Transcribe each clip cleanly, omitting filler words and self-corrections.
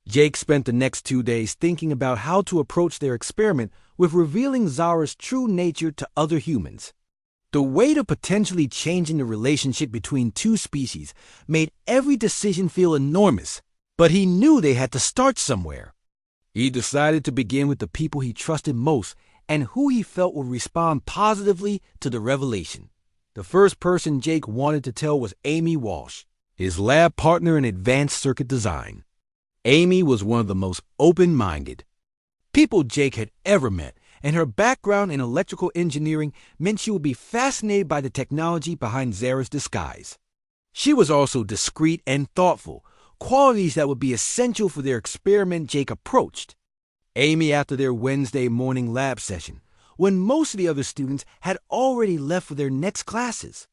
Jake spent the next 2 days thinking about how to approach their experiment with revealing Zara's true nature to other humans. The weight of potentially changing the relationship between two species made every decision feel enormous, but he knew they had to start somewhere. He decided to begin with the people he trusted most and who he felt would respond positively to the revelation. The first person Jake wanted to tell was Amy Walsh, his lab partner in advanced circuit design. Amy was one of the most open-minded people Jake had ever met, and her background in electrical engineering meant she would be fascinated by the technology behind Zara's disguise. She was also discreet and thoughtful, qualities that would be essential for their experiment Jake approached. Amy, after their Wednesday morning lab session, when most of the other students had already left for their next classes.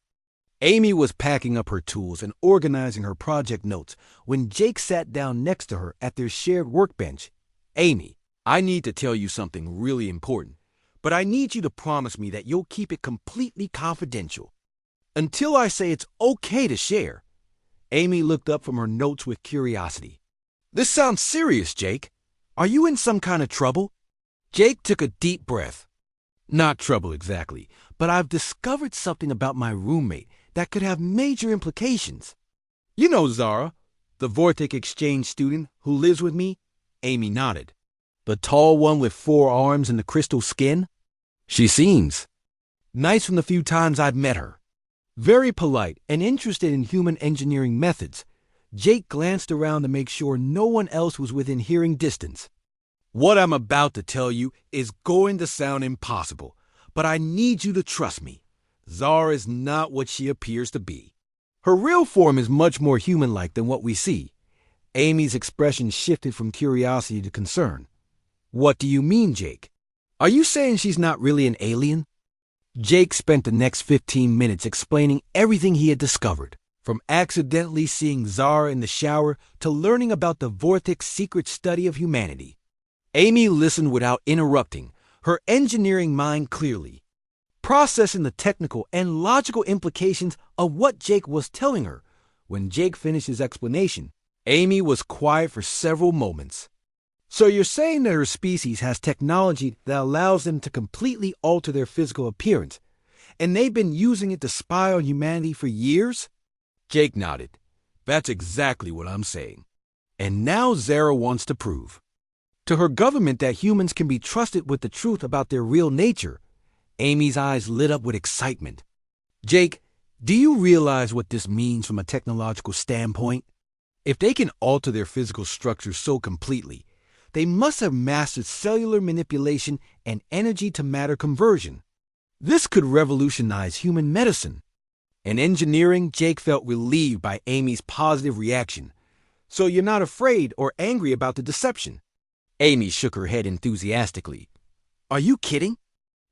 Amy was packing up her tools and organizing her project notes when Jake sat down next to her at their shared workbench. "Amy, I need to tell you something really important, but I need you to promise me that you'll keep it completely confidential until I say it's okay to share." Amy looked up from her notes with curiosity. "This sounds serious, Jake. Are you in some kind of trouble?" Jake took a deep breath. "Not trouble exactly, but I've discovered something about my roommate that could have major implications." "You know Zara, the Vortic exchange student who lives with me?" Amy nodded. "The tall one with 4 arms and the crystal skin?" "She seems nice from the few times I've met her. Very polite and interested in human engineering methods." Jake glanced around to make sure no one else was within hearing distance. "What I'm about to tell you is going to sound impossible, but I need you to trust me. Zara is not what she appears to be. Her real form is much more human-like than what we see." Amy's expression shifted from curiosity to concern. "What do you mean, Jake? Are you saying she's not really an alien?" Jake spent the next 15 minutes explaining everything he had discovered, from accidentally seeing Zara in the shower to learning about the Vortic's secret study of humanity. Amy listened without interrupting, her engineering mind clearly processing the technical and logical implications of what Jake was telling her. When Jake finished his explanation, Amy was quiet for several moments. "So you're saying that her species has technology that allows them to completely alter their physical appearance, and they've been using it to spy on humanity for years?" Jake nodded. "That's exactly what I'm saying. And now Zara wants to prove to her government that humans can be trusted with the truth about their real nature." Amy's eyes lit up with excitement. "Jake, do you realize what this means from a technological standpoint? If they can alter their physical structure so completely, they must have mastered cellular manipulation and energy-to-matter conversion. This could revolutionize human medicine." In engineering, Jake felt relieved by Amy's positive reaction. "So you're not afraid or angry about the deception?" Amy shook her head enthusiastically. "Are you kidding?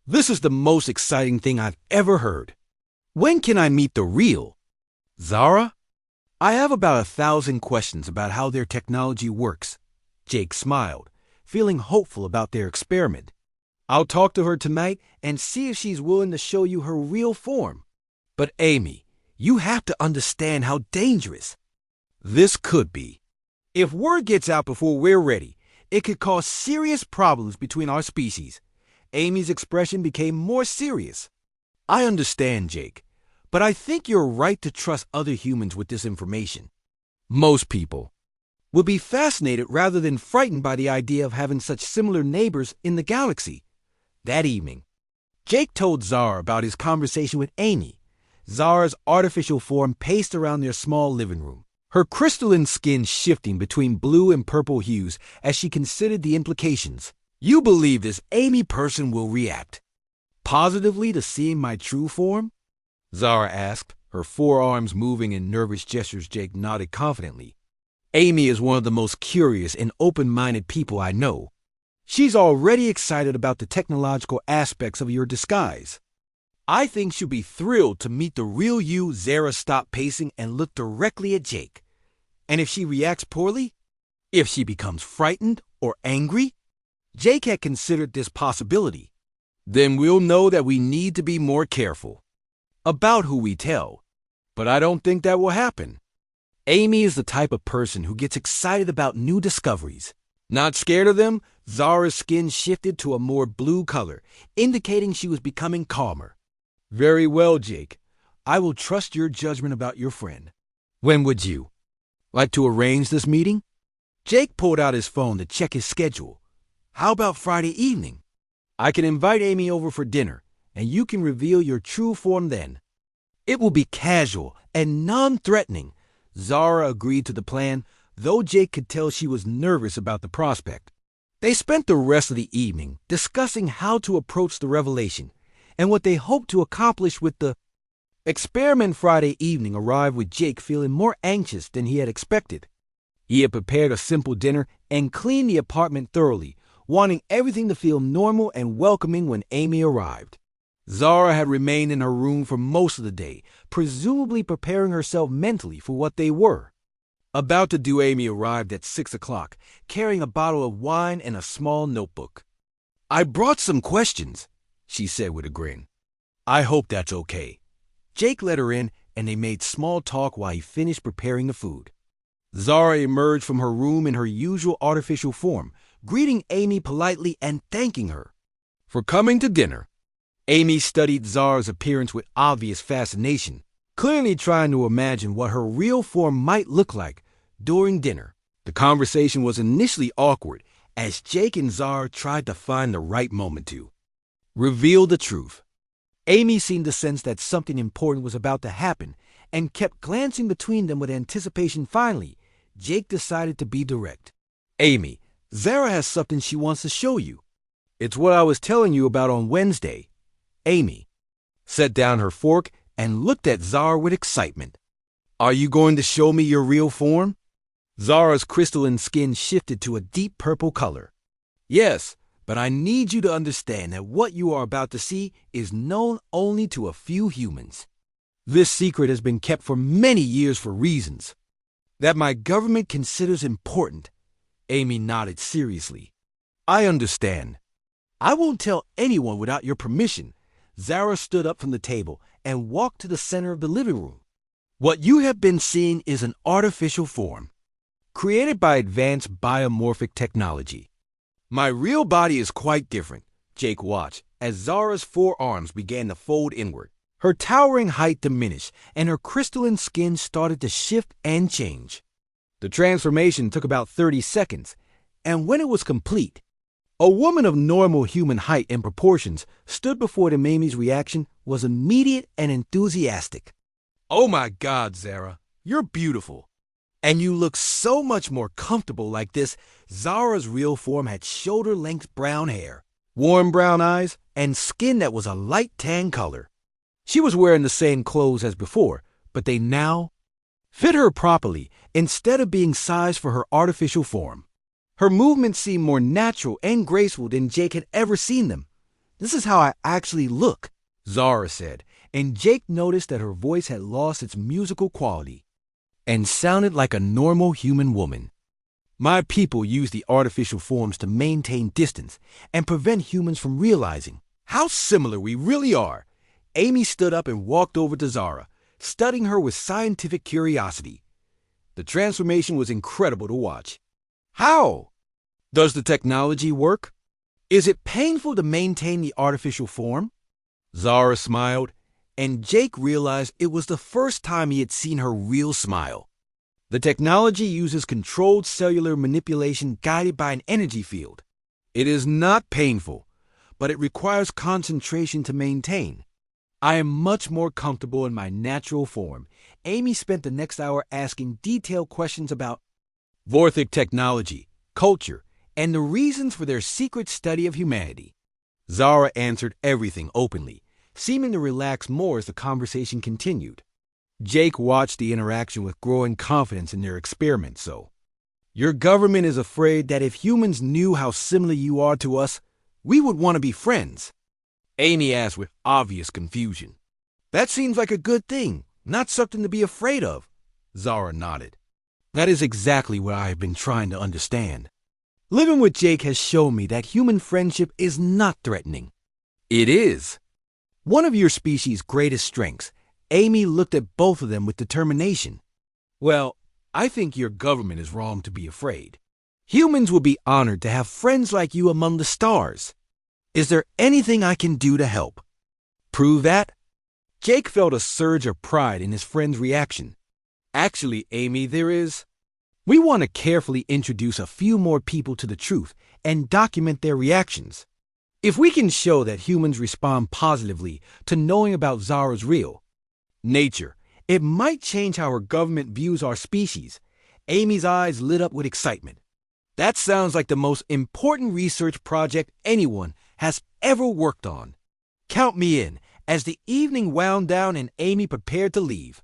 This is the most exciting thing I've ever heard. When can I meet the real Zara?" "I have about 1,000 questions about how their technology works." Jake smiled, feeling hopeful about their experiment. "I'll talk to her tonight and see if she's willing to show you her real form. But Amy, you have to understand how dangerous this could be. If word gets out before we're ready, it could cause serious problems between our species." Amy's expression became more serious. "I understand, Jake, but I think you're right to trust other humans with this information. Most people would be fascinated rather than frightened by the idea of having such similar neighbors in the galaxy." That evening, Jake told Zara about his conversation with Amy. Zara's artificial form paced around their small living room, her crystalline skin shifting between blue and purple hues as she considered the implications. "You believe this Amy person will react positively to seeing my true form?" Zara asked, her forearms moving in nervous gestures. Jake nodded confidently. "Amy is one of the most curious and open-minded people I know. She's already excited about the technological aspects of your disguise. I think she'll be thrilled to meet the real you." Zara stopped pacing and looked directly at Jake. "And if she reacts poorly? If she becomes frightened or angry?" Jake had considered this possibility. "Then we'll know that we need to be more careful about who we tell. But I don't think that will happen." Amy is the type of person who gets excited about new discoveries. Not scared of them, Zara's skin shifted to a more blue color, indicating she was becoming calmer. Very well, Jake. I will trust your judgment about your friend. When would you like to arrange this meeting? Jake pulled out his phone to check his schedule. How about Friday evening? I can invite Amy over for dinner, and you can reveal your true form then. It will be casual and non-threatening. Zara agreed to the plan, though Jake could tell she was nervous about the prospect. They spent the rest of the evening discussing how to approach the revelation and what they hoped to accomplish with the experiment. Friday evening arrived with Jake feeling more anxious than he had expected. He had prepared a simple dinner and cleaned the apartment thoroughly, wanting everything to feel normal and welcoming when Amy arrived. Zara had remained in her room for most of the day, presumably preparing herself mentally for what they were about to do. Amy arrived at 6 o'clock, carrying a bottle of wine and a small notebook. I brought some questions, she said with a grin. I hope that's okay. Jake let her in, and they made small talk while he finished preparing the food. Zara emerged from her room in her usual artificial form, greeting Amy politely and thanking her for coming to dinner. Amy studied Zara's appearance with obvious fascination, clearly trying to imagine what her real form might look like during dinner. The conversation was initially awkward as Jake and Zara tried to find the right moment to reveal the truth. Amy seemed to sense that something important was about to happen and kept glancing between them with anticipation. Finally, Jake decided to be direct. Amy, Zara has something she wants to show you. It's what I was telling you about on Wednesday. Amy set down her fork and looked at Zara with excitement. Are you going to show me your real form? Zara's crystalline skin shifted to a deep purple color. Yes, but I need you to understand that what you are about to see is known only to a few humans. This secret has been kept for many years for reasons that my government considers important. Amy nodded seriously. I understand. I won't tell anyone without your permission. Zara stood up from the table and walked to the center of the living room. What you have been seeing is an artificial form, created by advanced biomorphic technology. My real body is quite different. Jake watched as Zara's forearms began to fold inward. Her towering height diminished, and her crystalline skin started to shift and change. The transformation took about 30 seconds, and when it was complete, a woman of normal human height and proportions stood before them. Amy's reaction was immediate and enthusiastic. Oh my God, Zara, you're beautiful. And you look so much more comfortable like this. Zara's real form had shoulder-length brown hair, warm brown eyes, and skin that was a light tan color. She was wearing the same clothes as before, but they now fit her properly instead of being sized for her artificial form. Her movements seemed more natural and graceful than Jake had ever seen them. This is how I actually look, Zara said, and Jake noticed that her voice had lost its musical quality and sounded like a normal human woman. My people use the artificial forms to maintain distance and prevent humans from realizing how similar we really are. Amy stood up and walked over to Zara, studying her with scientific curiosity. The transformation was incredible to watch. How does the technology work? Is it painful to maintain the artificial form? Zara smiled, and Jake realized it was the first time he had seen her real smile. The technology uses controlled cellular manipulation guided by an energy field. It is not painful, but it requires concentration to maintain. I am much more comfortable in my natural form. Amy spent the next hour asking detailed questions about Vorthic technology, culture, and the reasons for their secret study of humanity. Zara answered everything openly, seeming to relax more as the conversation continued. Jake watched the interaction with growing confidence in their experiment. So, your government is afraid that if humans knew how similar you are to us, we would want to be friends? Amy asked with obvious confusion. That seems like a good thing, not something to be afraid of. Zara nodded. That is exactly what I have been trying to understand. Living with Jake has shown me that human friendship is not threatening. It is one of your species' greatest strengths. Amy looked at both of them with determination. Well, I think your government is wrong to be afraid. Humans would be honored to have friends like you among the stars. Is there anything I can do to help? Prove that? Jake felt a surge of pride in his friend's reaction. Actually, Amy, there is. We want to carefully introduce a few more people to the truth and document their reactions. If we can show that humans respond positively to knowing about Zara's real nature, it might change how our government views our species. Amy's eyes lit up with excitement. That sounds like the most important research project anyone has ever worked on. Count me in. As the evening wound down and Amy prepared to leave,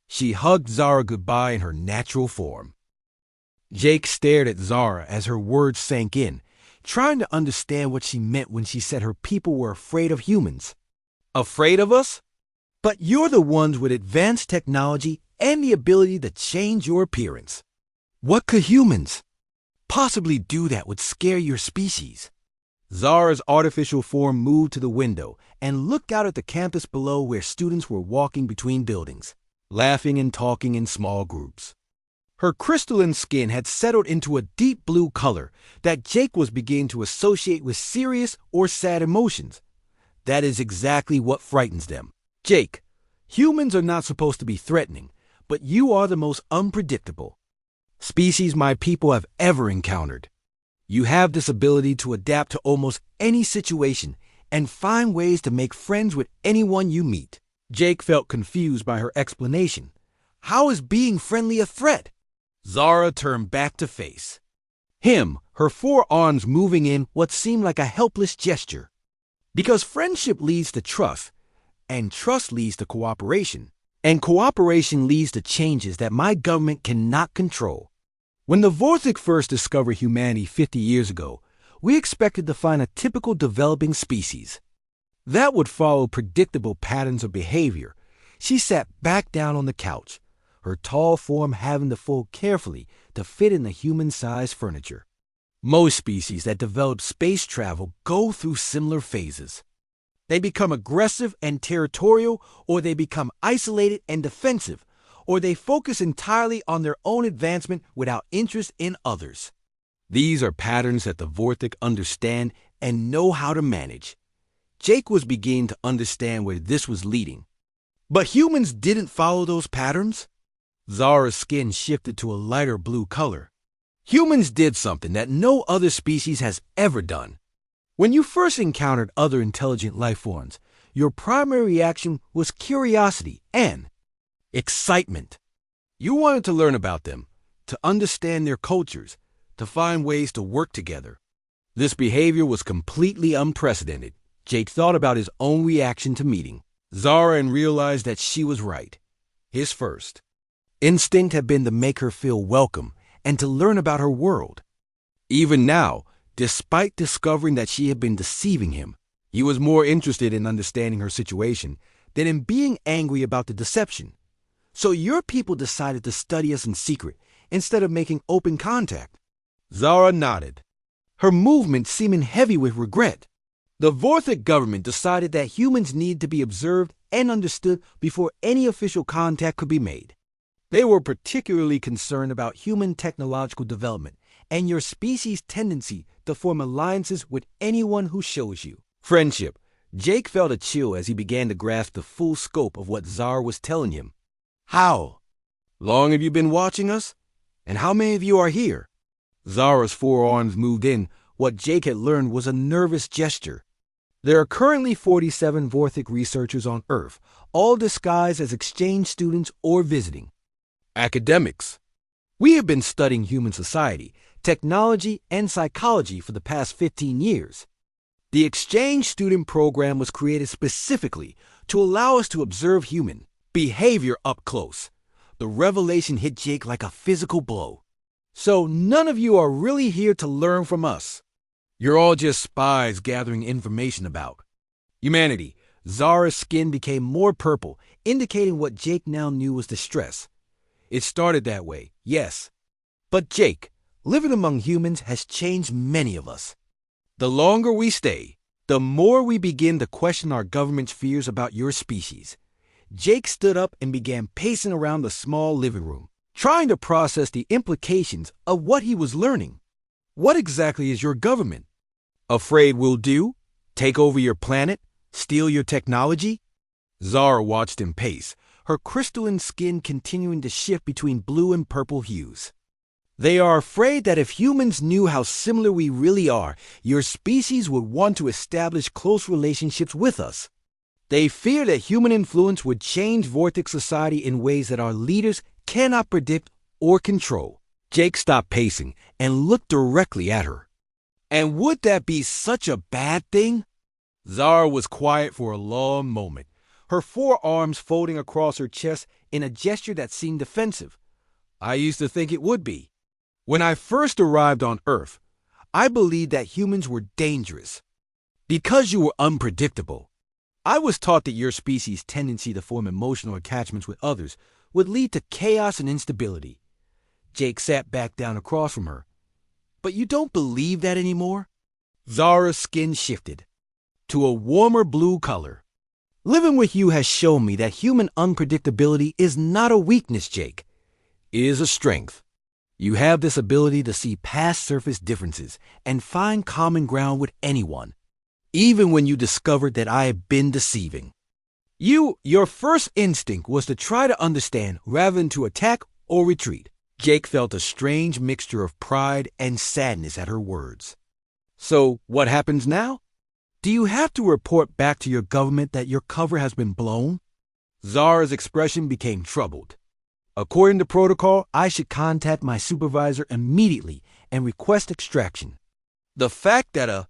she hugged Zara goodbye in her natural form. Jake stared at Zara as her words sank in, trying to understand what she meant when she said her people were afraid of humans. Afraid of us? But you're the ones with advanced technology and the ability to change your appearance. What could humans possibly do that would scare your species? Zara's artificial form moved to the window and looked out at the campus below where students were walking between buildings, laughing and talking in small groups. Her crystalline skin had settled into a deep blue color that Jake was beginning to associate with serious or sad emotions. That is exactly what frightens them. Jake, humans are not supposed to be threatening, but you are the most unpredictable species my people have ever encountered. You have this ability to adapt to almost any situation and find ways to make friends with anyone you meet. Jake felt confused by her explanation. How is being friendly a threat? Zara turned back to face him, her forearms moving in what seemed like a helpless gesture. Because friendship leads to trust, and trust leads to cooperation, and cooperation leads to changes that my government cannot control. When the Vortic first discovered humanity 50 years ago, we expected to find a typical developing species that would follow predictable patterns of behavior. She sat back down on the couch, her tall form having to fold carefully to fit in the human-sized furniture. Most species that develop space travel go through similar phases. They become aggressive and territorial, or they become isolated and defensive, or they focus entirely on their own advancement without interest in others. These are patterns that the Vortic understand and know how to manage. Jake was beginning to understand where this was leading. But humans didn't follow those patterns. Zara's skin shifted to a lighter blue color. Humans did something that no other species has ever done. When you first encountered other intelligent life forms, your primary reaction was curiosity and excitement. You wanted to learn about them, to understand their cultures, to find ways to work together. This behavior was completely unprecedented. Jake thought about his own reaction to meeting Zara and realized that she was right. His first instinct had been to make her feel welcome and to learn about her world. Even now, despite discovering that she had been deceiving him, he was more interested in understanding her situation than in being angry about the deception. So your people decided to study us in secret instead of making open contact. Zara nodded, her movement seeming heavy with regret. The Vortic government decided that humans need to be observed and understood before any official contact could be made. They were particularly concerned about human technological development and your species' tendency to form alliances with anyone who shows you friendship. Jake felt a chill as he began to grasp the full scope of what Zara was telling him. How long have you been watching us? And how many of you are here? Zara's forearms moved in. What Jake had learned was a nervous gesture. There are currently 47 Vortic researchers on Earth, all disguised as exchange students or visiting academics. We have been studying human society, technology, and psychology for the past 15 years. The exchange student program was created specifically to allow us to observe human behavior up close. The revelation hit Jake like a physical blow. So none of you are really here to learn from us. You're all just spies gathering information about humanity. Zara's skin became more purple, indicating what Jake now knew was distress. It started that way, yes. But Jake, living among humans has changed many of us. The longer we stay, the more we begin to question our government's fears about your species. Jake stood up and began pacing around the small living room. trying to process the implications of what he was learning. What exactly is your government? Afraid we'll do? Take over your planet? Steal your technology? Zara watched him pace, her crystalline skin continuing to shift between blue and purple hues. They are afraid that if humans knew how similar we really are, your species would want to establish close relationships with us. They fear that human influence would change Vortex society in ways that our leaders cannot predict or control. Jake stopped pacing and looked directly at her. And would that be such a bad thing? Zara was quiet for a long moment, her forearms folding across her chest in a gesture that seemed defensive. I used to think it would be. When I first arrived on Earth, I believed that humans were dangerous. Because you were unpredictable. I was taught that your species' tendency to form emotional attachments with others would lead to chaos and instability. Jake sat back down across from her. But you don't believe that anymore? Zara's skin shifted to a warmer blue color. Living with you has shown me that human unpredictability is not a weakness, Jake. It is a strength. You have this ability to see past surface differences and find common ground with anyone, even when you discovered that I had been deceiving. Your first instinct was to try to understand rather than to attack or retreat. Jake felt a strange mixture of pride and sadness at her words. So, what happens now? Do you have to report back to your government that your cover has been blown? Zara's expression became troubled. According to protocol, I should contact my supervisor immediately and request extraction. The fact that a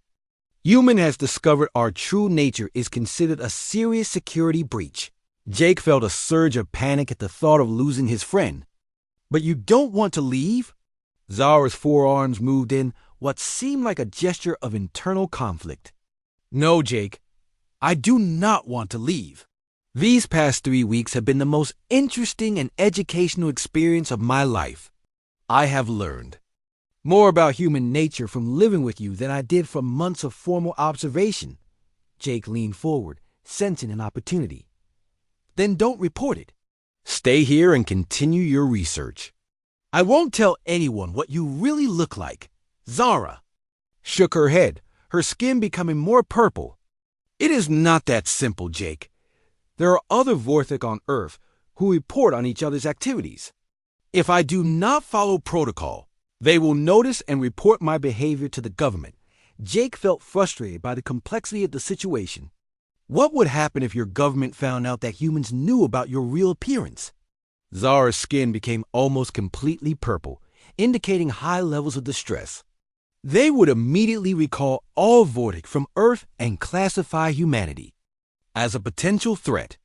human has discovered our true nature is considered a serious security breach. Jake felt a surge of panic at the thought of losing his friend. But you don't want to leave? Zara's forearms moved in what seemed like a gesture of internal conflict. No, Jake, I do not want to leave. These past 3 weeks have been the most interesting and educational experience of my life. I have learned more about human nature from living with you than I did from months of formal observation. Jake leaned forward, sensing an opportunity. Then don't report it. Stay here and continue your research. I won't tell anyone what you really look like. Zara shook her head, her skin becoming more purple. It is not that simple, Jake. There are other Vortex on Earth who report on each other's activities. If I do not follow protocol, they will notice and report my behavior to the government. Jake felt frustrated by the complexity of the situation. What would happen if your government found out that humans knew about your real appearance? Zara's skin became almost completely purple, indicating high levels of distress. They would immediately recall all Vortex from Earth and classify humanity as a potential threat.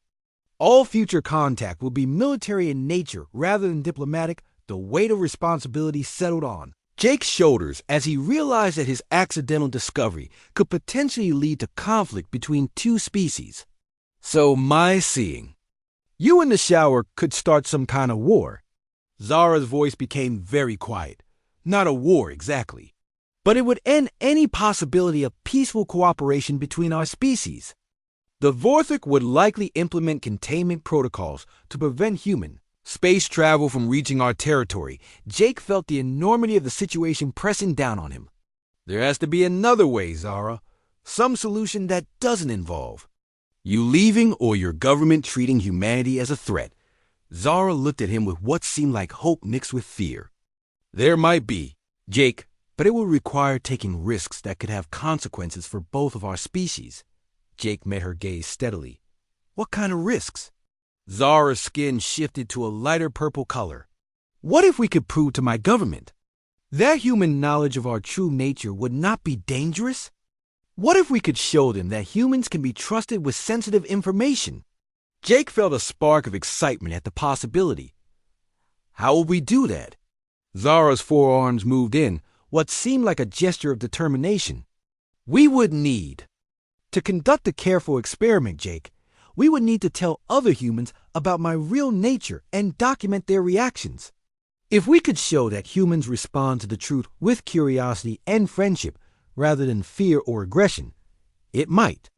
All future contact will be military in nature rather than diplomatic. The weight of responsibility settled on Jake's shoulders as he realized that his accidental discovery could potentially lead to conflict between two species. So my seeing. You in the shower could start some kind of war. Zara's voice became very quiet. Not a war exactly, but it would end any possibility of peaceful cooperation between our species. The Vortex would likely implement containment protocols to prevent human space travel from reaching our territory. Jake felt the enormity of the situation pressing down on him. There has to be another way, Zara. Some solution that doesn't involve you leaving or your government treating humanity as a threat. Zara looked at him with what seemed like hope mixed with fear. There might be, Jake, but it would require taking risks that could have consequences for both of our species. Jake met her gaze steadily. What kind of risks? Zara's skin shifted to a lighter purple color. What if we could prove to my government that human knowledge of our true nature would not be dangerous? What if we could show them that humans can be trusted with sensitive information? Jake felt a spark of excitement at the possibility. How will we do that? Zara's forearms moved in, what seemed like a gesture of determination. We would need to conduct a careful experiment, Jake. We would need to tell other humans about my real nature and document their reactions. If we could show that humans respond to the truth with curiosity and friendship rather than fear or aggression, it might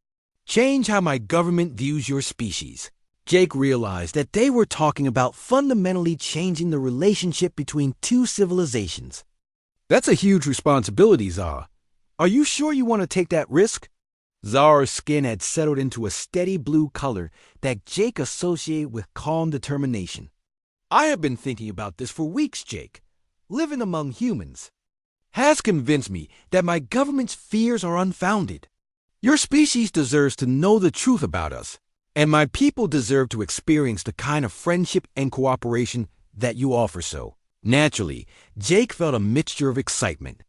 change how my government views your species. Jake realized that they were talking about fundamentally changing the relationship between two civilizations. That's a huge responsibility, Zara. Are you sure you want to take that risk? Zara's skin had settled into a steady blue color that Jake associated with calm determination. I have been thinking about this for weeks, Jake. Living among humans has convinced me that my government's fears are unfounded. Your species deserves to know the truth about us, and my people deserve to experience the kind of friendship and cooperation that you offer so. Naturally, Jake felt a mixture of excitement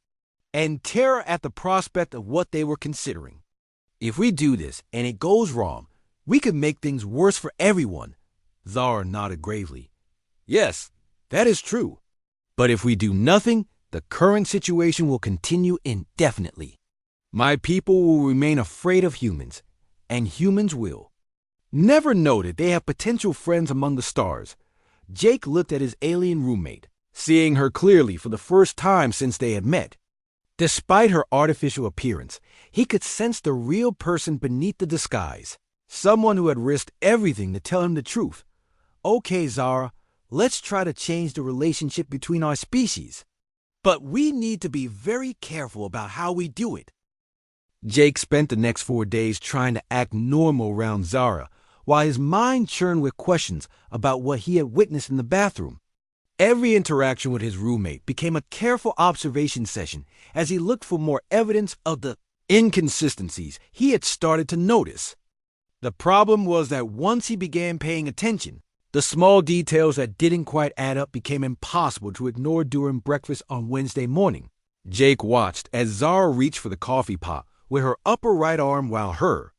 and terror at the prospect of what they were considering. If we do this and it goes wrong, we could make things worse for everyone. Zara nodded gravely. Yes, that is true. But if we do nothing, the current situation will continue indefinitely. My people will remain afraid of humans, and humans will never know that they have potential friends among the stars. Jake looked at his alien roommate, seeing her clearly for the first time since they had met. Despite her artificial appearance, he could sense the real person beneath the disguise, someone who had risked everything to tell him the truth. Okay, Zara, let's try to change the relationship between our species. But we need to be very careful about how we do it. Jake spent the next 4 days trying to act normal around Zara, while his mind churned with questions about what he had witnessed in the bathroom. Every interaction with his roommate became a careful observation session as he looked for more evidence of the inconsistencies he had started to notice. The problem was that once he began paying attention, the small details that didn't quite add up became impossible to ignore during breakfast on Wednesday morning. Jake watched as Zara reached for the coffee pot with her upper right arm while her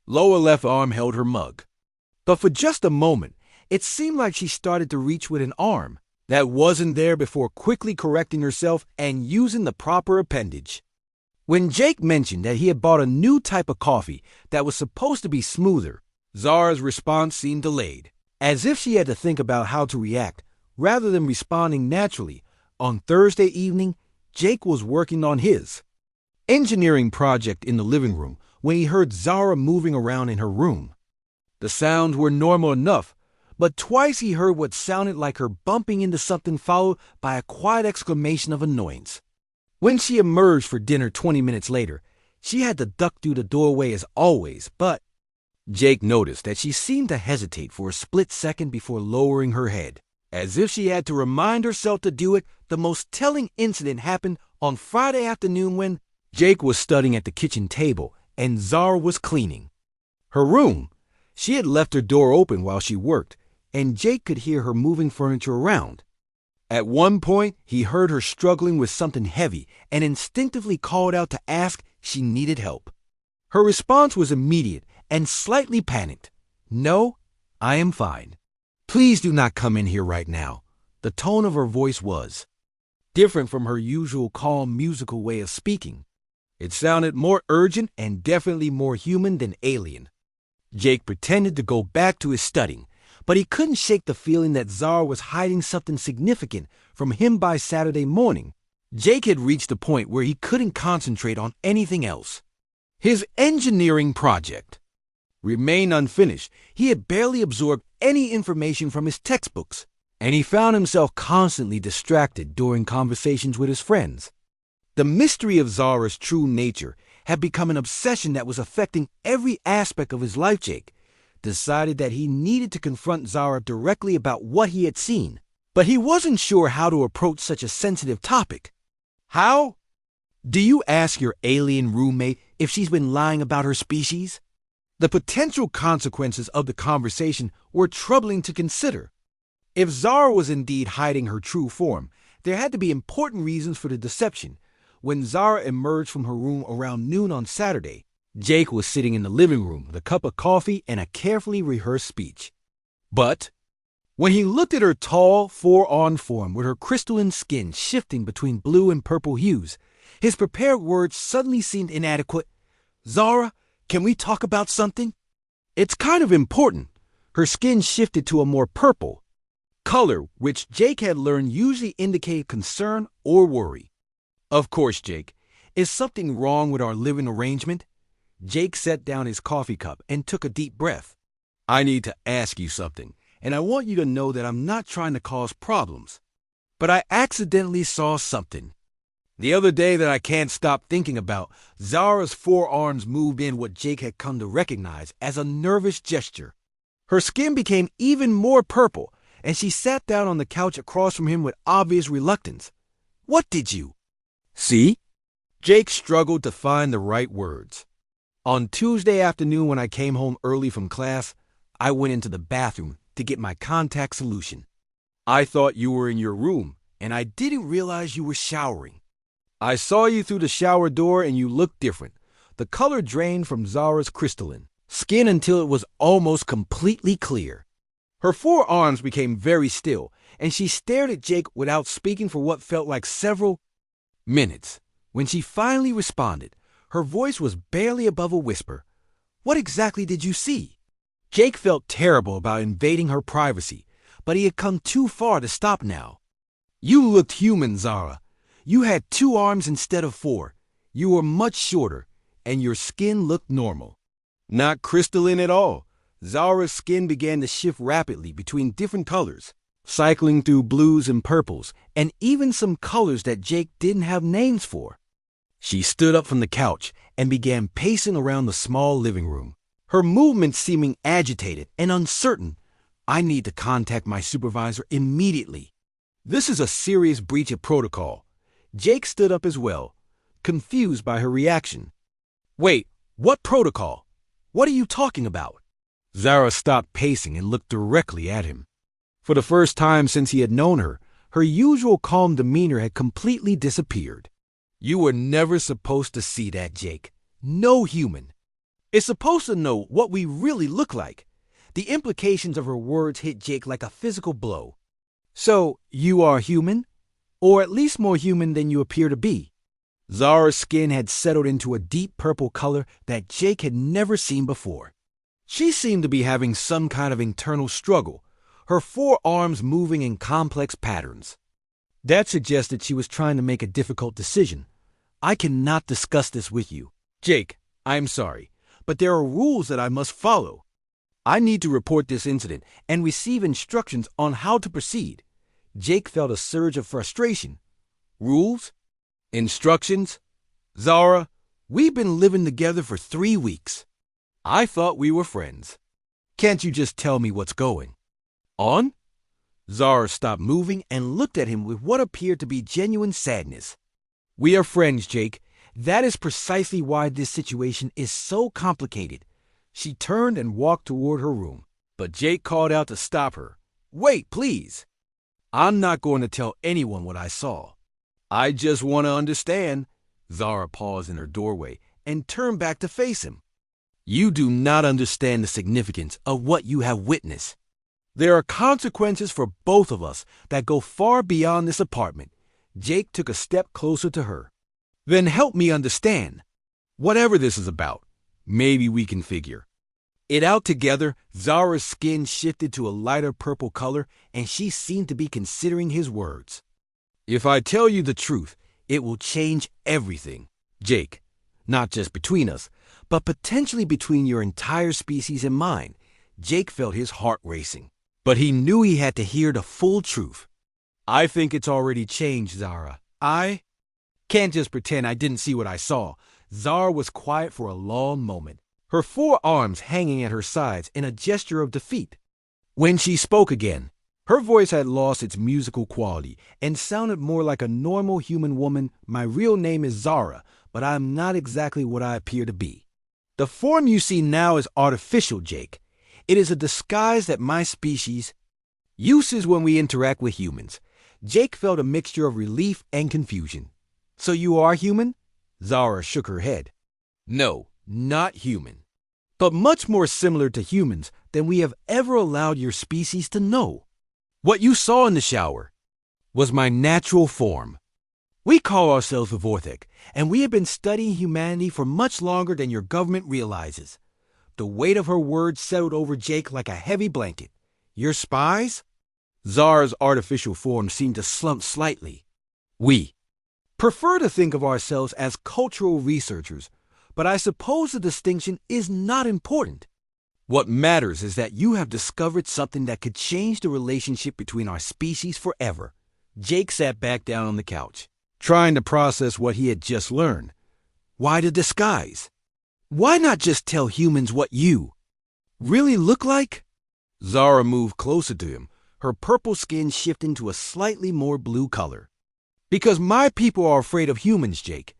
lower left arm held her mug. But for just a moment, it seemed like she started to reach with an arm that wasn't there before quickly correcting herself and using the proper appendage. When Jake mentioned that he had bought a new type of coffee that was supposed to be smoother, Zara's response seemed delayed, as if she had to think about how to react rather than responding naturally. On Thursday evening, Jake was working on his engineering project in the living room when he heard Zara moving around in her room. The sounds were normal enough, but twice he heard what sounded like her bumping into something, followed by a quiet exclamation of annoyance. When she emerged for dinner 20 minutes later, she had to duck through the doorway as always, but Jake noticed that she seemed to hesitate for a split second before lowering her head, as if she had to remind herself to do it. The most telling incident happened on Friday afternoon when Jake was studying at the kitchen table and Zara was cleaning her room. She had left her door open while she worked, and Jake could hear her moving furniture around. At one point, he heard her struggling with something heavy and instinctively called out to ask if she needed help. Her response was immediate and slightly panicked. "No, I am fine. Please do not come in here right now." The tone of her voice was different from her usual calm musical way of speaking. It sounded more urgent and definitely more human than alien. Jake pretended to go back to his studying, but he couldn't shake the feeling that Zara was hiding something significant from him. By Saturday morning, Jake had reached a point where he couldn't concentrate on anything else. His engineering project remained unfinished. He had barely absorbed any information from his textbooks, and he found himself constantly distracted during conversations with his friends. The mystery of Zara's true nature had become an obsession that was affecting every aspect of his life. Jake decided that he needed to confront Zara directly about what he had seen, but he wasn't sure how to approach such a sensitive topic. How? Do you ask your alien roommate if she's been lying about her species? The potential consequences of the conversation were troubling to consider. If Zara was indeed hiding her true form, there had to be important reasons for the deception. When Zara emerged from her room around noon on Saturday, Jake was sitting in the living room with a cup of coffee and a carefully rehearsed speech. But when he looked at her tall, four-armed form with her crystalline skin shifting between blue and purple hues, his prepared words suddenly seemed inadequate. "Zara, can we talk about something? It's kind of important." Her skin shifted to a more purple color, which Jake had learned usually indicated concern or worry. "Of course, Jake. Is something wrong with our living arrangement?" Jake set down his coffee cup and took a deep breath. I need to ask you something, and I want you to know that I'm not trying to cause problems. But I accidentally saw something. The other day that I can't stop thinking about, Zara's forearms moved in what Jake had come to recognize as a nervous gesture. Her skin became even more purple, and she sat down on the couch across from him with obvious reluctance. What did you see? Jake struggled to find the right words. On Tuesday afternoon when I came home early from class, I went into the bathroom to get my contact solution. I thought you were in your room, and I didn't realize you were showering. I saw you through the shower door and you looked different. The color drained from Zara's crystalline skin until it was almost completely clear. Her forearms became very still, and she stared at Jake without speaking for what felt like several minutes. When she finally responded, her voice was barely above a whisper. What exactly did you see? Jake felt terrible about invading her privacy, but he had come too far to stop now. You looked human, Zara. You had 2 arms instead of 4. You were much shorter, and your skin looked normal. Not crystalline at all. Zara's skin began to shift rapidly between different colors, cycling through blues and purples, and even some colors that Jake didn't have names for. She stood up from the couch and began pacing around the small living room, her movements seeming agitated and uncertain. I need to contact my supervisor immediately. This is a serious breach of protocol. Jake stood up as well, confused by her reaction. Wait, what protocol? What are you talking about? Zara stopped pacing and looked directly at him. For the first time since he had known her, her usual calm demeanor had completely disappeared. You were never supposed to see that, Jake. No human is supposed to know what we really look like. The implications of her words hit Jake like a physical blow. So, you are human? Or at least more human than you appear to be. Zara's skin had settled into a deep purple color that Jake had never seen before. She seemed to be having some kind of internal struggle, her forearms moving in complex patterns. That suggested she was trying to make a difficult decision. I cannot discuss this with you. Jake, I'm sorry, but there are rules that I must follow. I need to report this incident and receive instructions on how to proceed. Jake felt a surge of frustration. Rules? Instructions? Zara, we've been living together for 3 weeks. I thought we were friends. Can't you just tell me what's going on? Zara stopped moving and looked at him with what appeared to be genuine sadness. We are friends, Jake. That is precisely why this situation is so complicated. She turned and walked toward her room, but Jake called out to stop her. Wait, please. I'm not going to tell anyone what I saw. I just want to understand. Zara paused in her doorway and turned back to face him. You do not understand the significance of what you have witnessed. There are consequences for both of us that go far beyond this apartment. Jake took a step closer to her. Then help me understand. Whatever this is about, maybe we can figure it out together. Zara's skin shifted to a lighter purple color, and she seemed to be considering his words. If I tell you the truth, it will change everything, Jake. Not just between us, but potentially between your entire species and mine. Jake felt his heart racing, but he knew he had to hear the full truth. I think it's already changed, Zara. I can't just pretend I didn't see what I saw. Zara was quiet for a long moment, her forearms hanging at her sides in a gesture of defeat. When she spoke again, her voice had lost its musical quality and sounded more like a normal human woman. My real name is Zara, but I am not exactly what I appear to be. The form you see now is artificial, Jake. It is a disguise that my species uses when we interact with humans. Jake felt a mixture of relief and confusion. So you are human? Zara shook her head. No, not human, but much more similar to humans than we have ever allowed your species to know. What you saw in the shower was my natural form. We call ourselves the Vorthek, and we have been studying humanity for much longer than your government realizes. The weight of her words settled over Jake like a heavy blanket. Your spies? Zara's artificial form seemed to slump slightly. We prefer to think of ourselves as cultural researchers, but I suppose the distinction is not important. What matters is that you have discovered something that could change the relationship between our species forever. Jake sat back down on the couch, trying to process what he had just learned. Why the disguise? Why not just tell humans what you really look like? Zara moved closer to him, her purple skin shifting to a slightly more blue color. Because my people are afraid of humans, Jake.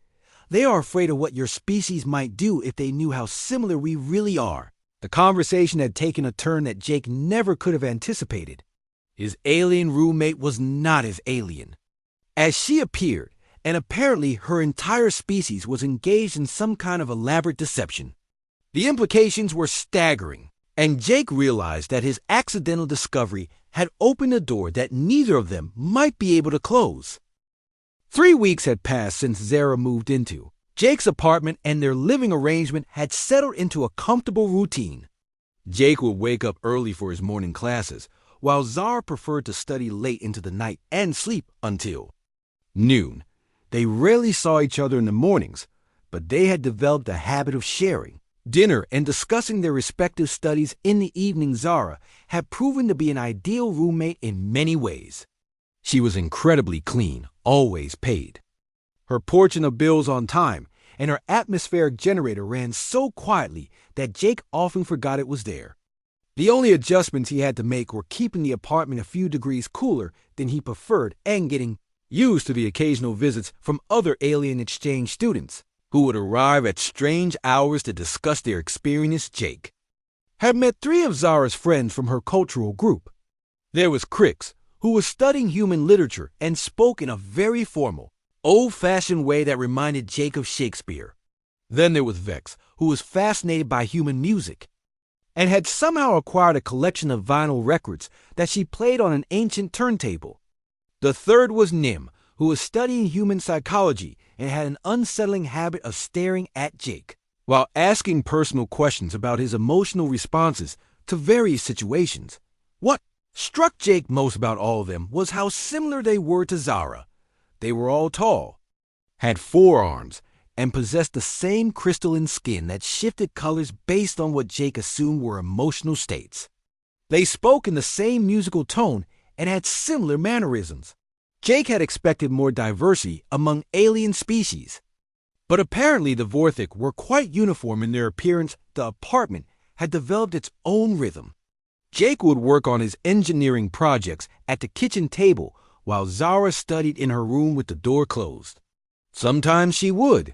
They are afraid of what your species might do if they knew how similar we really are. The conversation had taken a turn that Jake never could have anticipated. His alien roommate was not as alien. As she appeared, and apparently her entire species was engaged in some kind of elaborate deception. The implications were staggering, and Jake realized that his accidental discovery had opened a door that neither of them might be able to close. 3 weeks had passed since Zara moved into Jake's apartment, and their living arrangement had settled into a comfortable routine. Jake would wake up early for his morning classes, while Zara preferred to study late into the night and sleep until noon. They rarely saw each other in the mornings, but they had developed a habit of sharing dinner and discussing their respective studies in the evening. Zara had proven to be an ideal roommate in many ways. She was incredibly clean, always paid. Her portion of bills on time, and her atmospheric generator ran so quietly that Jake often forgot it was there. The only adjustments he had to make were keeping the apartment a few degrees cooler than he preferred and getting used to the occasional visits from other alien exchange students who would arrive at strange hours to discuss their experience. Jake had met 3 of Zara's friends from her cultural group. There was Crix, who was studying human literature and spoke in a very formal, old-fashioned way that reminded Jake of Shakespeare. Then there was Vex, who was fascinated by human music and had somehow acquired a collection of vinyl records that she played on an ancient turntable. The third was Nim, who was studying human psychology and had an unsettling habit of staring at Jake while asking personal questions about his emotional responses to various situations. What struck Jake most about all of them was how similar they were to Zara. They were all tall, had forearms, and possessed the same crystalline skin that shifted colors based on what Jake assumed were emotional states. They spoke in the same musical tone and had similar mannerisms. Jake had expected more diversity among alien species, but apparently the Vorthik were quite uniform in their appearance. The apartment had developed its own rhythm. Jake would work on his engineering projects at the kitchen table while Zara studied in her room with the door closed. Sometimes she would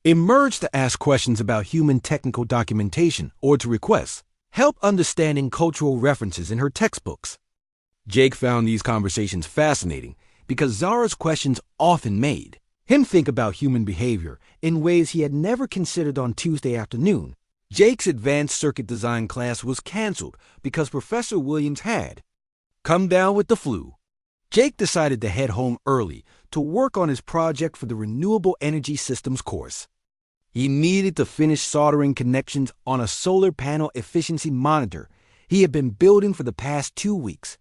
emerge to ask questions about human technical documentation or to request help understanding cultural references in her textbooks. Jake found these conversations fascinating because Zara's questions often made him think about human behavior in ways he had never considered. On Tuesday afternoon, Jake's advanced circuit design class was canceled because Professor Williams had come down with the flu. Jake decided to head home early to work on his project for the Renewable Energy Systems course. He needed to finish soldering connections on a solar panel efficiency monitor he had been building for the past 2 weeks.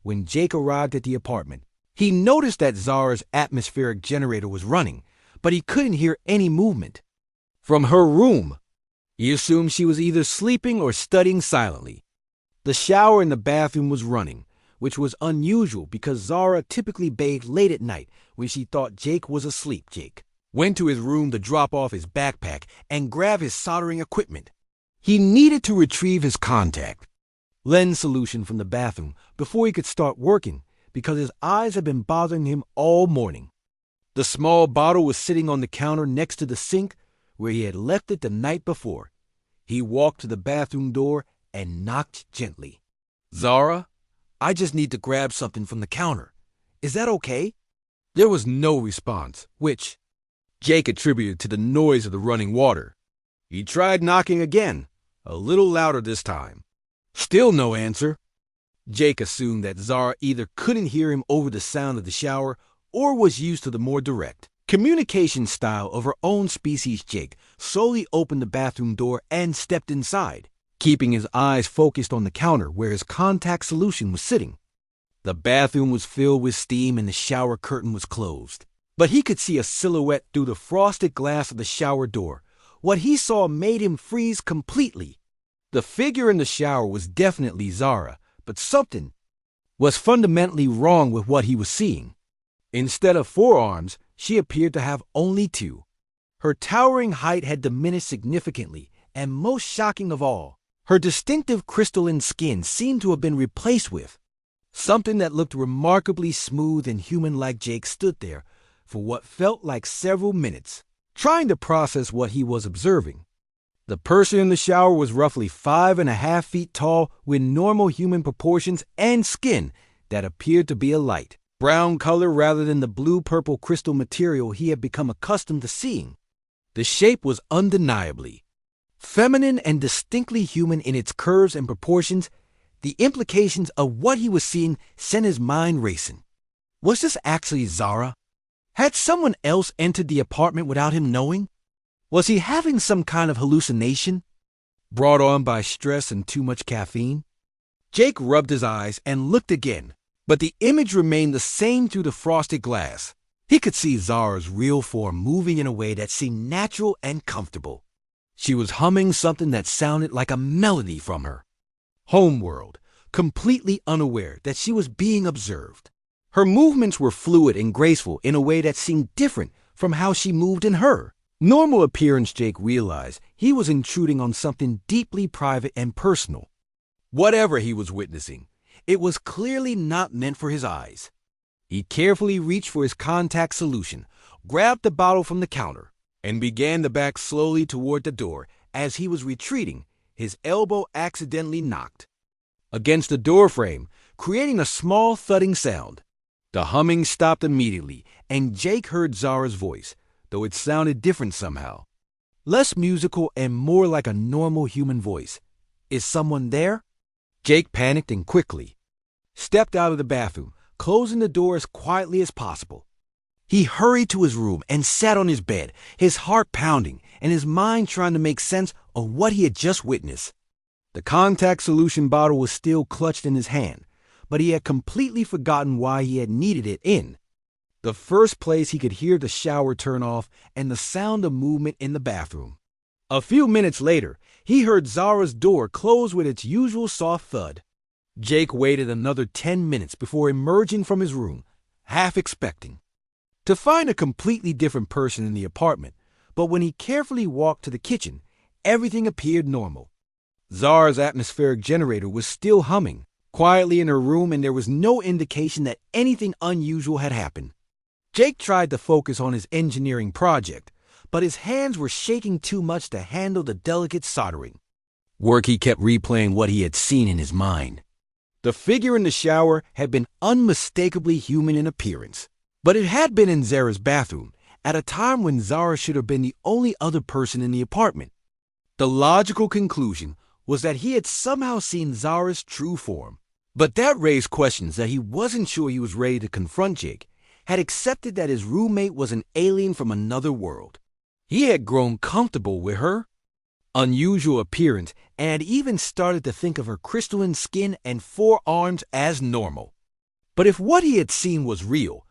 When Jake arrived at the apartment, he noticed that Zara's atmospheric generator was running, but he couldn't hear any movement from her room. He assumed she was either sleeping or studying silently. The shower in the bathroom was running, which was unusual because Zara typically bathed late at night when she thought Jake was asleep. Jake went to his room to drop off his backpack and grab his soldering equipment. He needed to retrieve his contact lens solution from the bathroom before he could start working because his eyes had been bothering him all morning. The small bottle was sitting on the counter next to the sink where he had left it the night before. He walked to the bathroom door and knocked gently. "Zara, I just need to grab something from the counter. Is that okay?" There was no response, which Jake attributed to the noise of the running water. He tried knocking again, a little louder this time. Still no answer. Jake assumed that Zara either couldn't hear him over the sound of the shower or was used to the more direct communication style of her own species. Jake slowly opened the bathroom door and stepped inside, keeping his eyes focused on the counter where his contact solution was sitting. The bathroom was filled with steam and the shower curtain was closed, but he could see a silhouette through the frosted glass of the shower door. What he saw made him freeze completely. The figure in the shower was definitely Zara, but something was fundamentally wrong with what he was seeing. Instead of 4 arms, she appeared to have only 2. Her towering height had diminished significantly, and most shocking of all, her distinctive crystalline skin seemed to have been replaced with something that looked remarkably smooth and human-like. Jake stood there for what felt like several minutes, trying to process what he was observing. The person in the shower was roughly 5.5 feet tall, with normal human proportions and skin that appeared to be a light brown color rather than the blue-purple crystal material he had become accustomed to seeing. The shape was undeniably feminine and distinctly human in its curves and proportions. The implications of what he was seeing sent his mind racing. Was this actually Zara? Had someone else entered the apartment without him knowing? Was he having some kind of hallucination, brought on by stress and too much caffeine? Jake rubbed his eyes and looked again, but the image remained the same through the frosted glass. He could see Zara's real form moving in a way that seemed natural and comfortable. She was humming something that sounded like a melody from her homeworld, completely unaware that she was being observed. Her movements were fluid and graceful in a way that seemed different from how she moved in her normal appearance. Jake realized he was intruding on something deeply private and personal. Whatever he was witnessing, it was clearly not meant for his eyes. He carefully reached for his contact solution, grabbed the bottle from the counter, and began to back slowly toward the door. As he was retreating, his elbow accidentally knocked against the door frame, creating a small thudding sound. The humming stopped immediately, and Jake heard Zara's voice, though it sounded different somehow. Less musical and more like a normal human voice. "Is someone there?" Jake panicked and quickly stepped out of the bathroom, closing the door as quietly as possible. He hurried to his room and sat on his bed, his heart pounding and his mind trying to make sense of what he had just witnessed. The contact solution bottle was still clutched in his hand, but he had completely forgotten why he had needed it in the first place. He could hear the shower turn off and the sound of movement in the bathroom. A few minutes later, he heard Zara's door close with its usual soft thud. Jake waited another 10 minutes before emerging from his room, half expecting to find a completely different person in the apartment, but when he carefully walked to the kitchen, everything appeared normal. Zara's atmospheric generator was still humming quietly in her room, and there was no indication that anything unusual had happened. Jake tried to focus on his engineering project, but his hands were shaking too much to handle the delicate soldering work. He kept replaying what he had seen in his mind. The figure in the shower had been unmistakably human in appearance, but it had been in Zara's bathroom at a time when Zara should have been the only other person in the apartment. The logical conclusion was that he had somehow seen Zara's true form, but that raised questions that he wasn't sure he was ready to confront. Jake had accepted that his roommate was an alien from another world. He had grown comfortable with her unusual appearance and had even started to think of her crystalline skin and 4 arms as normal. But if what he had seen was real,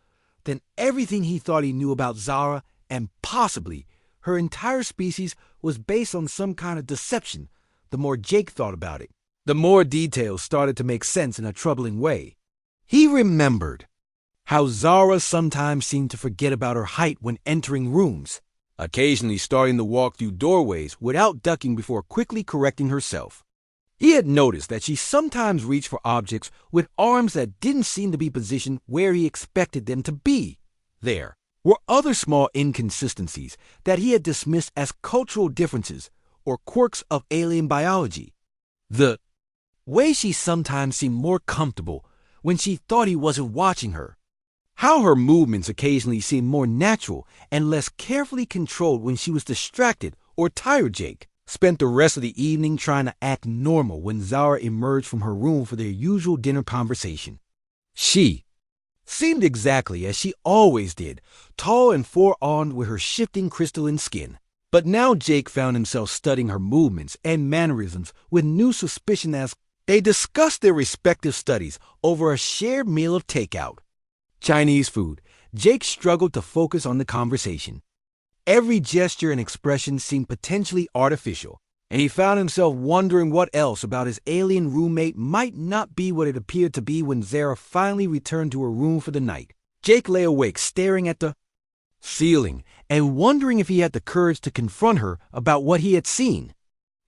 then everything he thought he knew about Zara, and possibly her entire species, was based on some kind of deception. The more Jake thought about it, the more details started to make sense in a troubling way. He remembered how Zara sometimes seemed to forget about her height when entering rooms, occasionally starting to walk through doorways without ducking before quickly correcting herself. He had noticed that she sometimes reached for objects with arms that didn't seem to be positioned where he expected them to be. There were other small inconsistencies that he had dismissed as cultural differences or quirks of alien biology. The way she sometimes seemed more comfortable when she thought he wasn't watching her. How her movements occasionally seemed more natural and less carefully controlled when she was distracted or tired. Jake spent the rest of the evening trying to act normal when Zara emerged from her room for their usual dinner conversation. She seemed exactly as she always did, tall and 4-armed with her shifting crystalline skin. But now Jake found himself studying her movements and mannerisms with new suspicion as they discussed their respective studies over a shared meal of takeout Chinese food. Jake struggled to focus on the conversation. Every gesture and expression seemed potentially artificial, and he found himself wondering what else about his alien roommate might not be what it appeared to be when Zara finally returned to her room for the night. Jake lay awake, staring at the ceiling and wondering if he had the courage to confront her about what he had seen.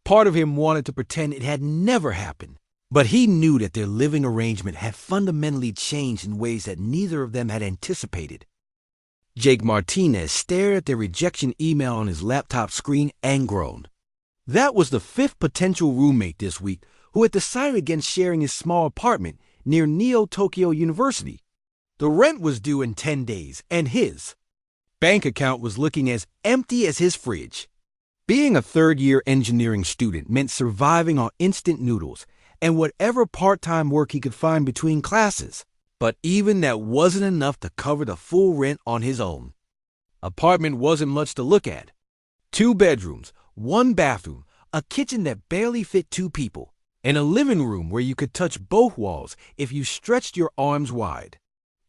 Part of him wanted to pretend it had never happened, but he knew that their living arrangement had fundamentally changed in ways that neither of them had anticipated. Jake Martinez stared at their rejection email on his laptop screen and groaned. That was the fifth potential roommate this week who had decided against sharing his small apartment near Neo-Tokyo University. The rent was due in 10 days, and his bank account was looking as empty as his fridge. Being a third-year engineering student meant surviving on instant noodles and whatever part-time work he could find between classes. But even that wasn't enough to cover the full rent on his own. Apartment wasn't much to look at. 2 bedrooms, 1 bathroom, a kitchen that barely fit 2 people, and a living room where you could touch both walls if you stretched your arms wide.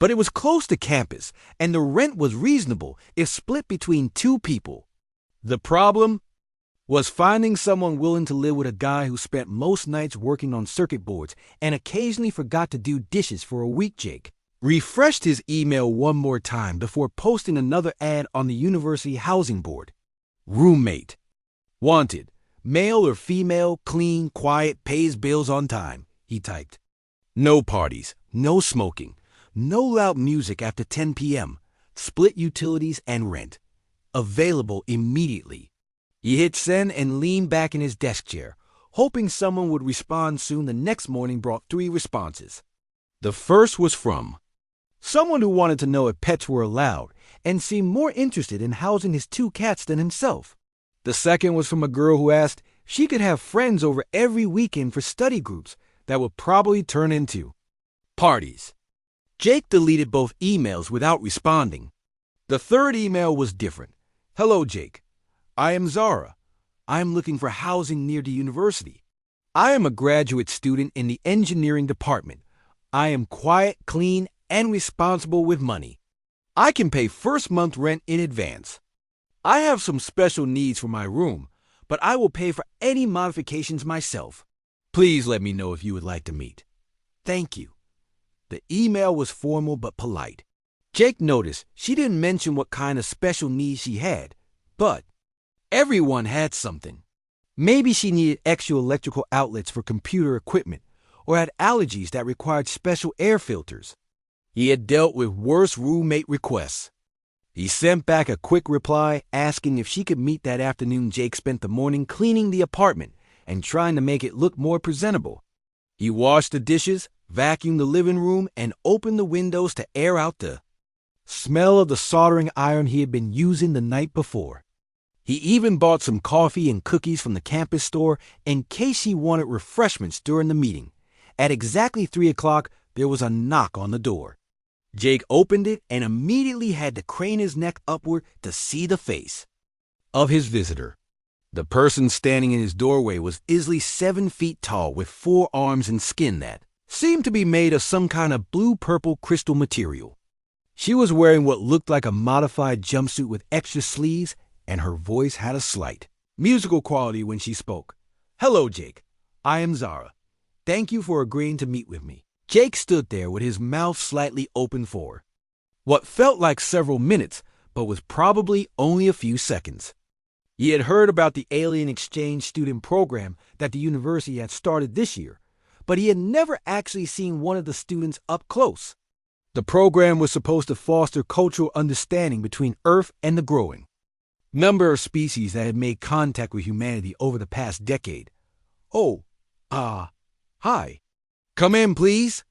But it was close to campus, and the rent was reasonable if split between 2 people. The problem was finding someone willing to live with a guy who spent most nights working on circuit boards and occasionally forgot to do dishes for a week. Jake refreshed his email one more time before posting another ad on the university housing board. Roommate. Wanted. Male or female, clean, quiet, pays bills on time, he typed. No parties, no smoking, no loud music after 10 p.m., split utilities and rent. Available immediately. He hit send and leaned back in his desk chair, hoping someone would respond soon. The next morning brought 3 responses. The first was from someone who wanted to know if pets were allowed and seemed more interested in housing his 2 cats than himself. The second was from a girl who asked if she could have friends over every weekend for study groups that would probably turn into parties. Jake deleted both emails without responding. The third email was different. Hello, Jake. I am Zara. I am looking for housing near the university. I am a graduate student in the engineering department. I am quiet, clean, and responsible with money. I can pay first month rent in advance. I have some special needs for my room, but I will pay for any modifications myself. Please let me know if you would like to meet. Thank you. The email was formal but polite. Jake noticed she didn't mention what kind of special needs she had, but everyone had something. Maybe she needed extra electrical outlets for computer equipment or had allergies that required special air filters. He had dealt with worse roommate requests. He sent back a quick reply asking if she could meet that afternoon. Jake spent the morning cleaning the apartment and trying to make it look more presentable. He washed the dishes, vacuumed the living room, and opened the windows to air out the smell of the soldering iron he had been using the night before. He even bought some coffee and cookies from the campus store in case he wanted refreshments during the meeting. At exactly 3 o'clock, there was a knock on the door. Jake opened it and immediately had to crane his neck upward to see the face of his visitor. The person standing in his doorway was easily 7 feet tall with 4 arms and skin that seemed to be made of some kind of blue-purple crystal material. She was wearing what looked like a modified jumpsuit with extra sleeves, and her voice had a slight musical quality when she spoke. Hello, Jake. I am Zara. Thank you for agreeing to meet with me. Jake stood there with his mouth slightly open for what felt like several minutes, but was probably only a few seconds. He had heard about the alien exchange student program that the university had started this year, but he had never actually seen one of the students up close. The program was supposed to foster cultural understanding between Earth and the growing number of species that had made contact with humanity over the past decade. Hi. Come in, please.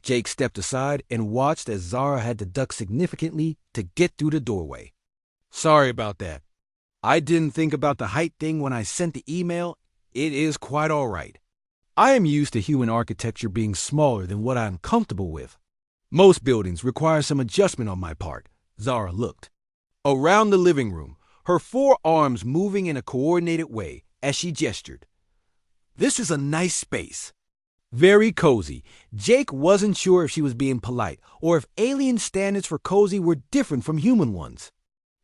Jake stepped aside and watched as Zara had to duck significantly to get through the doorway. Sorry about that. I didn't think about the height thing when I sent the email. It is quite all right. I am used to human architecture being smaller than what I'm comfortable with. Most buildings require some adjustment on my part. Zara looked around the living room, her 4 arms moving in a coordinated way as she gestured. This is a nice space. Very cozy. Jake wasn't sure if she was being polite or if alien standards for cozy were different from human ones.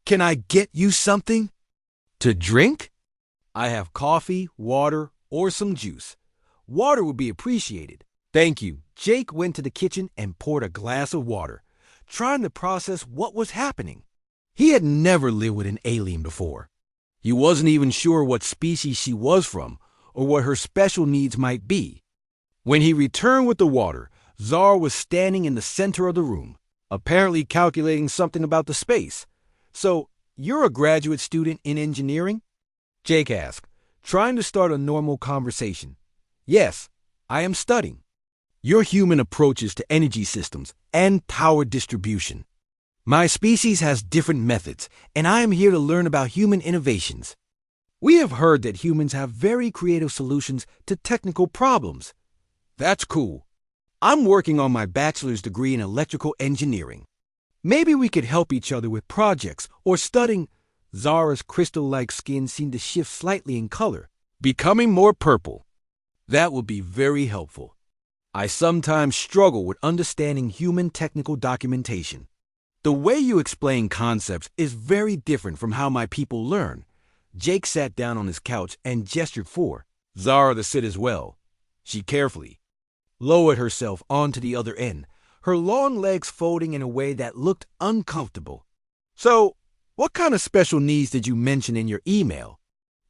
Can I get you something to drink? I have coffee, water, or some juice. Water would be appreciated. Thank you. Jake went to the kitchen and poured a glass of water, trying to process what was happening. He had never lived with an alien before. He wasn't even sure what species she was from or what her special needs might be. When he returned with the water, Zara was standing in the center of the room, apparently calculating something about the space. "So, you're a graduate student in engineering?" Jake asked, trying to start a normal conversation. "Yes, I am studying your human approaches to energy systems and power distribution. My species has different methods, and I am here to learn about human innovations. We have heard that humans have very creative solutions to technical problems." "That's cool. I'm working on my bachelor's degree in electrical engineering. Maybe we could help each other with projects or studying." Zara's crystal-like skin seemed to shift slightly in color, becoming more purple. "That would be very helpful. I sometimes struggle with understanding human technical documentation. The way you explain concepts is very different from how my people learn." Jake sat down on his couch and gestured for Zara to sit as well. She carefully lowered herself onto the other end, her long legs folding in a way that looked uncomfortable. "So, what kind of special needs did you mention in your email?"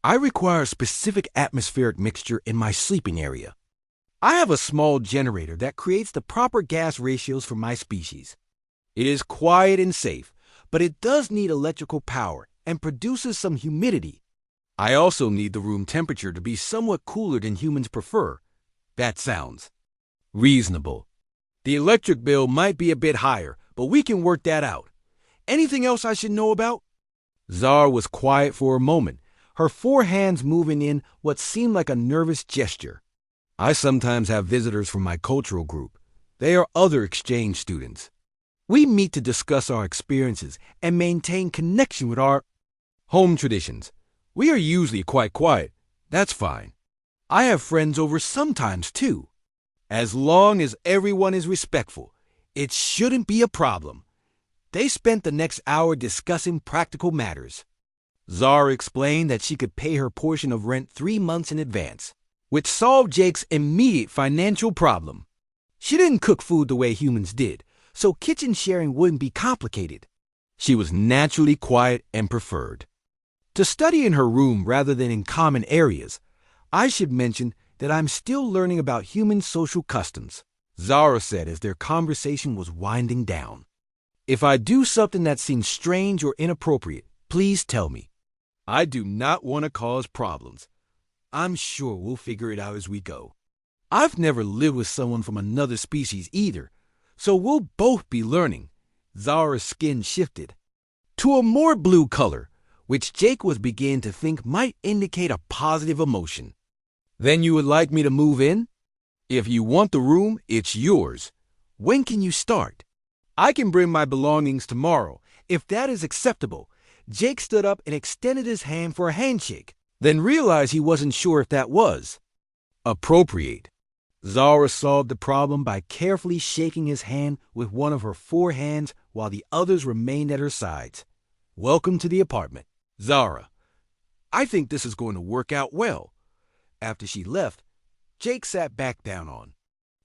"I require a specific atmospheric mixture in my sleeping area. I have a small generator that creates the proper gas ratios for my species. It is quiet and safe, but it does need electrical power and produces some humidity. I also need the room temperature to be somewhat cooler than humans prefer." "That sounds reasonable. The electric bill might be a bit higher, but we can work that out. Anything else I should know about?" Zara was quiet for a moment, her four hands moving in what seemed like a nervous gesture. "I sometimes have visitors from my cultural group. They are other exchange students. We meet to discuss our experiences and maintain connection with our home traditions. We are usually quite quiet. That's fine. I have friends over sometimes, too. As long as everyone is respectful, it shouldn't be a problem." They spent the next hour discussing practical matters. Zara explained that she could pay her portion of rent 3 months in advance, which solved Jake's immediate financial problem. She didn't cook food the way humans did, so kitchen sharing wouldn't be complicated. She was naturally quiet and preferred to study in her room rather than in common areas. "I should mention that I'm still learning about human social customs," Zara said as their conversation was winding down. "If I do something that seems strange or inappropriate, please tell me. I do not want to cause problems. I'm sure we'll figure it out as we go. I've never lived with someone from another species either, so we'll both be learning." Zara's skin shifted to a more blue color, which Jake was beginning to think might indicate a positive emotion. "Then you would like me to move in? If you want the room, it's yours. When can you start?" "I can bring my belongings tomorrow, if that is acceptable." Jake stood up and extended his hand for a handshake, then realized he wasn't sure if that was appropriate. Zara solved the problem by carefully shaking his hand with one of her 4 hands while the others remained at her sides. "Welcome to the apartment, Zara. I think this is going to work out well." After she left, Jake sat back down on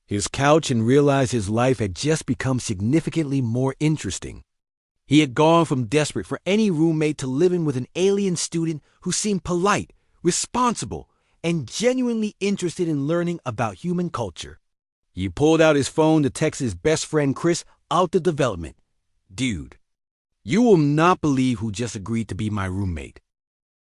his couch and realized his life had just become significantly more interesting. He had gone from desperate for any roommate to living with an alien student who seemed polite, responsible, and genuinely interested in learning about human culture. He pulled out his phone to text his best friend Chris out the development. "Dude, you will not believe who just agreed to be my roommate.